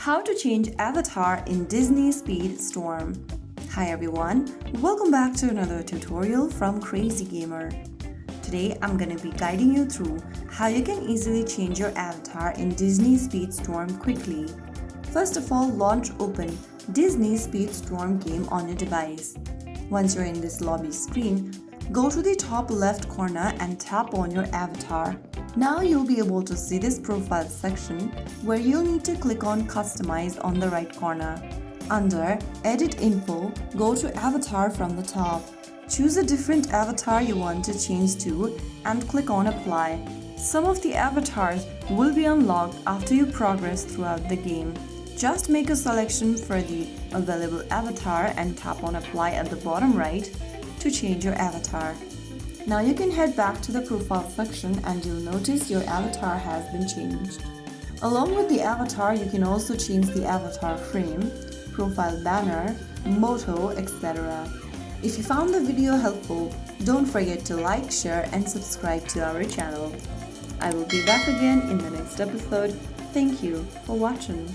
How to change avatar in Disney Speedstorm. Hi everyone, welcome back to another tutorial from Crazy Gamer. Today I'm going to be guiding you through how you can easily change your avatar in Disney Speedstorm quickly. First of all, launch open Disney Speedstorm game on your device. Once you're in this lobby screen, go to the top left corner and tap on your avatar. Now you'll be able to see this profile section where you'll need to click on Customize on the right corner. Under Edit Info, go to Avatar from the top. Choose a different avatar you want to change to and click on Apply. Some of the avatars will be unlocked after you progress throughout the game. Just make a selection for the available avatar and tap on Apply at the bottom right to change your avatar. Now you can head back to the profile section and you'll notice your avatar has been changed. Along with the avatar, you can also change the avatar frame, profile banner, motto, etc. If you found the video helpful, don't forget to like, share and subscribe to our channel. I will be back again in the next episode. Thank you for watching.